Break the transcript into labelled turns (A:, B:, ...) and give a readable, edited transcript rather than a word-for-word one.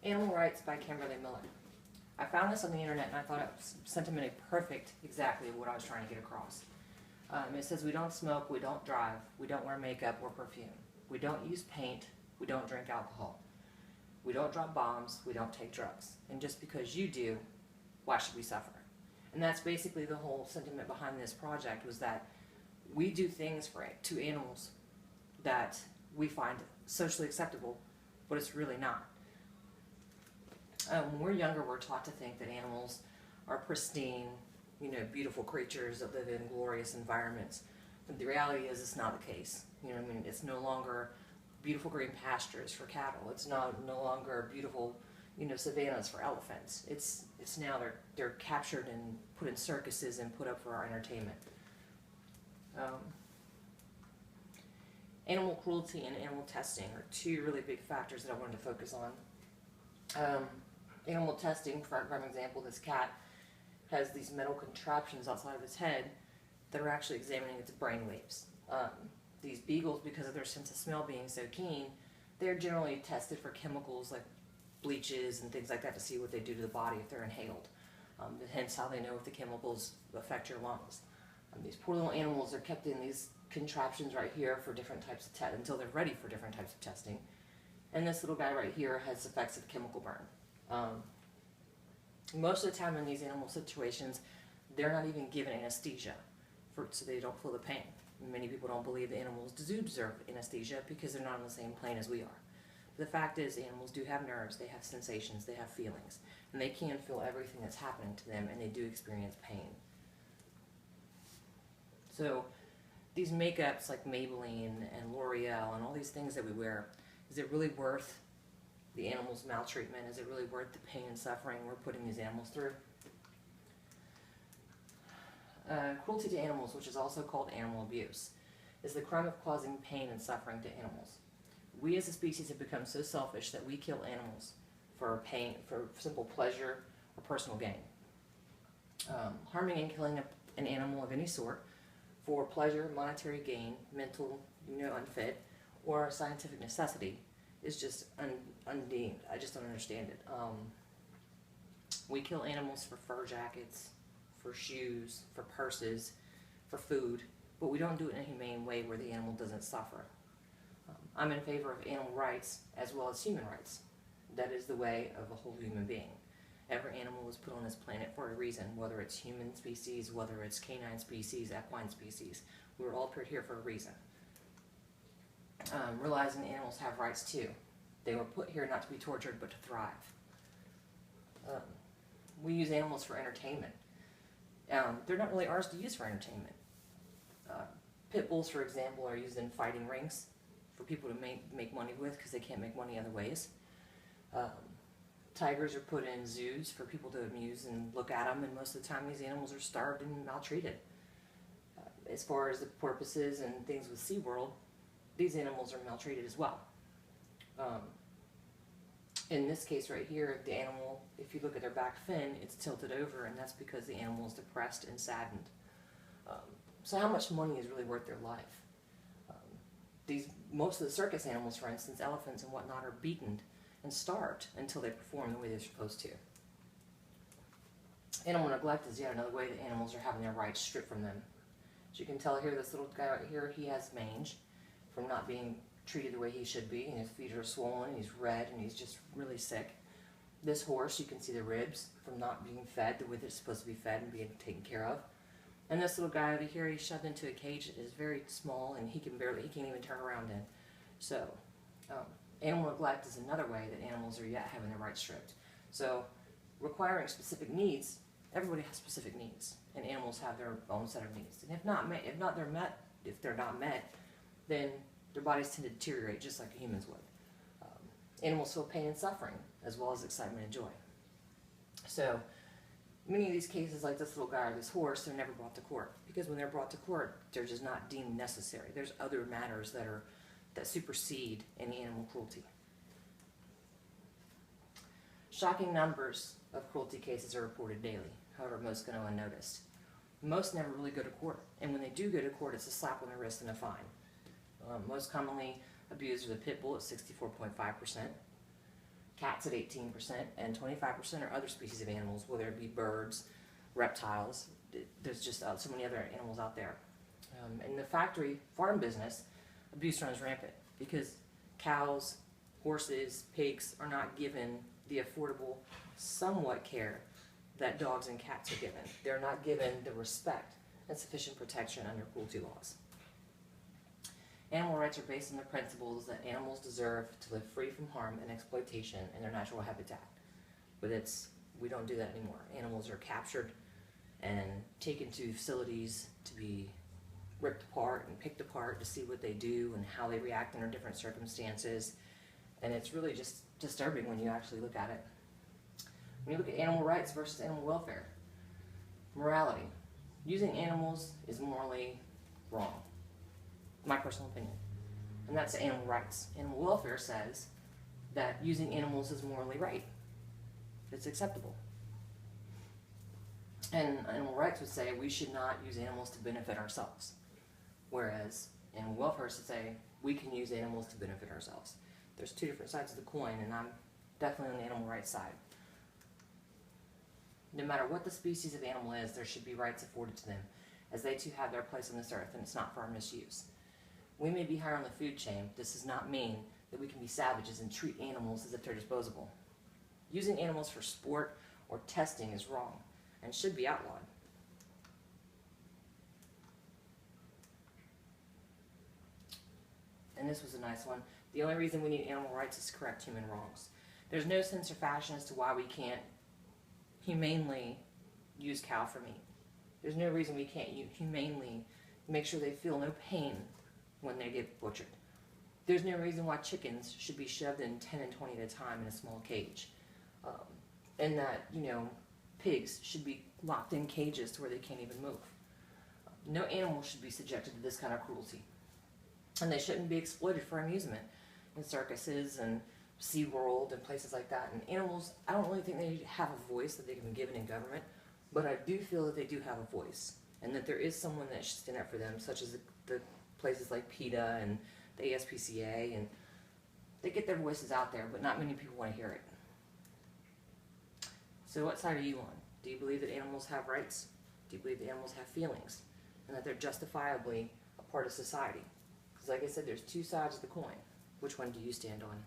A: Animal Rights by Kimberly Miller. I found this on the internet and I thought it sentiment perfect exactly what I was trying to get across. It says we don't smoke, we don't drive, we don't wear makeup or perfume, we don't use paint, we don't drink alcohol, we don't drop bombs, we don't take drugs. And just because you do, why should we suffer? And that's basically the whole sentiment behind this project, was that we do things to animals that we find socially acceptable, but it's really not. When we're younger, we're taught to think that animals are pristine, beautiful creatures that live in glorious environments. But the reality is it's not the case. It's no longer beautiful green pastures for cattle. It's no longer beautiful, savannas for elephants. It's now they're captured and put in circuses and put up for our entertainment. Animal cruelty and animal testing are two really big factors that I wanted to focus on. Animal testing, for example, this cat has these metal contraptions outside of its head that are actually examining its brain waves. These beagles, because of their sense of smell being so keen, they're generally tested for chemicals like bleaches and things like that to see what they do to the body if they're inhaled. Hence how they know if the chemicals affect your lungs. These poor little animals are kept in these contraptions right here for different types of until they're ready for different types of testing. And this little guy right here has effects of chemical burn. Most of the time in these animal situations, they're not even given anesthesia so they don't feel the pain. Many people don't believe the animals do deserve anesthesia because they're not on the same plane as we are. But the fact is, animals do have nerves, they have sensations, they have feelings, and they can feel everything that's happening to them, and they do experience pain. So these makeups like Maybelline and L'Oreal and all these things that we wear, is it really worth the animals' maltreatment? Is it really worth the pain and suffering we're putting these animals through? Cruelty to animals, which is also called animal abuse, is the crime of causing pain and suffering to animals. We as a species have become so selfish that we kill animals for pain, for simple pleasure or personal gain. Harming and killing an animal of any sort for pleasure, monetary gain, mental, unfit, or scientific necessity is just undeemed. I just don't understand it. We kill animals for fur jackets, for shoes, for purses, for food, but we don't do it in a humane way where the animal doesn't suffer. I'm in favor of animal rights as well as human rights. That is the way of a whole human being. Every animal was put on this planet for a reason, whether it's human species, whether it's canine species, equine species. We were all put here for a reason. Realizing animals have rights too. They were put here not to be tortured, but to thrive. We use animals for entertainment. They're not really ours to use for entertainment. Pit bulls, for example, are used in fighting rings for people to make money with because they can't make money other ways. Tigers are put in zoos for people to amuse and look at them, and most of the time these animals are starved and maltreated. As far as the porpoises and things with SeaWorld, these animals are maltreated as well. In this case right here, the animal, if you look at their back fin, it's tilted over, and that's because the animal is depressed and saddened. So how much money is really worth their life? Most of the circus animals, for instance, elephants and whatnot, are beaten and starved until they perform the way they're supposed to. Animal neglect is yet another way that animals are having their rights stripped from them. As you can tell here, this little guy right here, he has mange from not being treated the way he should be, and his feet are swollen, he's red, and he's just really sick. This horse, you can see the ribs from not being fed the way they're supposed to be fed and being taken care of. And this little guy over here, he's shoved into a cage that is very small, and he can't even turn around in. So, animal neglect is another way that animals are yet having their rights stripped. So, requiring specific needs, everybody has specific needs, and animals have their own set of needs. And if they're not met, then their bodies tend to deteriorate just like humans would. Animals feel pain and suffering, as well as excitement and joy. So, many of these cases, like this little guy or this horse, they're never brought to court. Because when they're brought to court, they're just not deemed necessary. There's other matters that supersede any animal cruelty. Shocking numbers of cruelty cases are reported daily. However, most go unnoticed. Most never really go to court. And when they do go to court, it's a slap on the wrist and a fine. Most commonly abused are the pit bull at 64.5%. Cats at 18%, and 25% are other species of animals, whether it be birds, reptiles. There's just so many other animals out there. In the factory farm business, abuse runs rampant because cows, horses, pigs are not given the affordable, somewhat care that dogs and cats are given. They're not given the respect and sufficient protection under cruelty laws. Animal rights are based on the principles that animals deserve to live free from harm and exploitation in their natural habitat. But we don't do that anymore. Animals are captured and taken to facilities to be ripped apart and picked apart to see what they do and how they react under different circumstances. And it's really just disturbing when you actually look at it. When you look at animal rights versus animal welfare, morality. Using animals is morally wrong. My personal opinion. And that's animal rights. Animal welfare says that using animals is morally right. It's acceptable. And animal rights would say we should not use animals to benefit ourselves. Whereas animal welfare would say we can use animals to benefit ourselves. There's two different sides of the coin, and I'm definitely on the animal rights side. No matter what the species of animal is, there should be rights afforded to them, as they too have their place on this earth, and it's not for our misuse. We may be higher on the food chain, but this does not mean that we can be savages and treat animals as if they're disposable. Using animals for sport or testing is wrong and should be outlawed. And this was a nice one. The only reason we need animal rights is to correct human wrongs. There's no sense or fashion as to why we can't humanely use cow for meat. There's no reason we can't humanely make sure they feel no pain when they get butchered. There's no reason why chickens should be shoved in 10 and 20 at a time in a small cage. And that, pigs should be locked in cages to where they can't even move. No animal should be subjected to this kind of cruelty. And they shouldn't be exploited for amusement in circuses and SeaWorld and places like that. And animals, I don't really think they have a voice that they can be given in government, but I do feel that they do have a voice, and that there is someone that should stand up for them, such as the places like PETA and the ASPCA, and they get their voices out there, but not many people want to hear it. So what side are you on? Do you believe that animals have rights? Do you believe that animals have feelings? And that they're justifiably a part of society? Because like I said, there's two sides of the coin. Which one do you stand on?